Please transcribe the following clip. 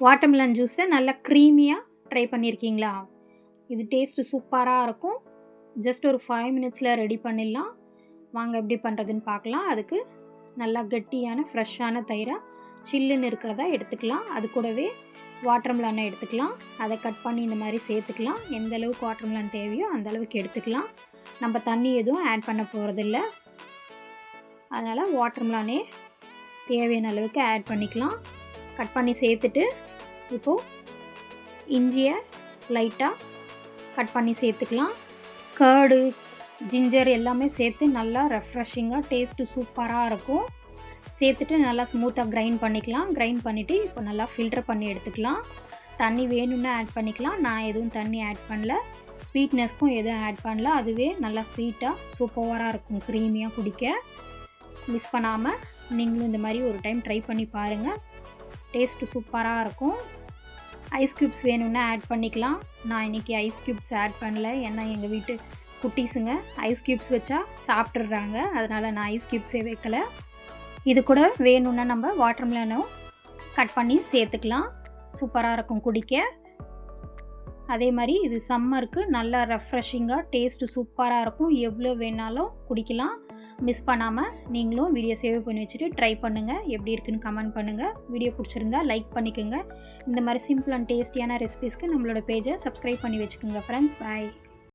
Watermelon ஜூஸை நல்லா க்ரீமியாக ட்ரை பண்ணியிருக்கீங்களா? இது டேஸ்ட்டு சூப்பராக இருக்கும். ஜஸ்ட் ஒரு 5 மினிட்ஸில் ரெடி பண்ணிடலாம். வாங்க எப்படி பண்ணுறதுன்னு பார்க்கலாம். அதுக்கு நல்லா கெட்டியான ஃப்ரெஷ்ஷான தயிரை சில்லுன்னு இருக்கிறதா எடுத்துக்கலாம். அது கூடவே வாட்டர்மெலனை எடுத்துக்கலாம். அதை கட் பண்ணி இந்த மாதிரி சேர்த்துக்கலாம். எந்த அளவுக்கு வாட்டர்மெலன் தேவையோ அந்த அளவுக்கு எடுத்துக்கலாம். நம்ம தண்ணி எதுவும் ஆட் பண்ண போகிறதில்ல. அதனால் வாட்டர்மெலனே தேவையான அளவுக்கு ஆட் பண்ணிக்கலாம். கட் பண்ணி சேர்த்துட்டு இப்போது இஞ்சியை லைட்டாக கட் பண்ணி சேர்த்துக்கலாம். கர்டு, ஜிஞ்சர் எல்லாமே சேர்த்து நல்லா ரெஃப்ரெஷிங்காக டேஸ்ட்டு சூப்பராக இருக்கும். சேர்த்துட்டு நல்லா ஸ்மூத்தாக கிரைண்ட் பண்ணிக்கலாம். கிரைண்ட் பண்ணிவிட்டு இப்போ நல்லா ஃபில்டர் பண்ணி எடுத்துக்கலாம். தண்ணி வேணும்னா ஆட் பண்ணிக்கலாம். நான் எதுவும் தண்ணி ஆட் பண்ணல. ஸ்வீட்னஸ்க்கும் எதுவும் ஆட் பண்ணல. அதுவே நல்லா ஸ்வீட்டாக சூப்பராக இருக்கும், க்ரீமியாக குடிக்க. மிஸ் பண்ணாமல் நீங்களும் இந்த மாதிரி ஒரு டைம் ட்ரை பண்ணி பாருங்கள். டேஸ்ட்டு சூப்பராக இருக்கும். ஐஸ் க்யூப்ஸ் வேணும்னா ஆட் பண்ணிக்கலாம். நான் இன்றைக்கி ஐஸ் க்யூப்ஸ் ஆட் பண்ணல. ஏன்னா எங்கள் வீட்டு குட்டீஸுங்க ஐஸ் க்யூப்ஸ் வச்சா சாப்பிட்றாங்க. அதனால் நான் ஐஸ் க்யூப்ஸே வைக்கலை. இது கூட வேணும்னா நம்ம வாட்டர்மெலனும் கட் பண்ணி சேர்த்துக்கலாம். சூப்பராக இருக்கும் குடிக்க. அதே மாதிரி இது சம்மருக்கு நல்லா ரெஃப்ரெஷிங்காக டேஸ்ட்டு சூப்பராக இருக்கும். எவ்வளோ வேணாலும் குடிக்கலாம். மிஸ் பண்ணாமல் நீங்களும் வீடியோ சேவ் பண்ணி வச்சுட்டு ட்ரை பண்ணுங்கள். எப்படி இருக்குன்னு கமெண்ட் பண்ணுங்கள். வீடியோ பிடிச்சிருந்தா லைக் பண்ணிக்கோங்க. இந்த மாதிரி சிம்பிள் அண்ட் டேஸ்டியான ரெசிபீஸ்க்கு நம்மளோட பேஜை சப்ஸ்கிரைப் பண்ணி வச்சுக்கோங்க ஃப்ரெண்ட்ஸ். பாய்.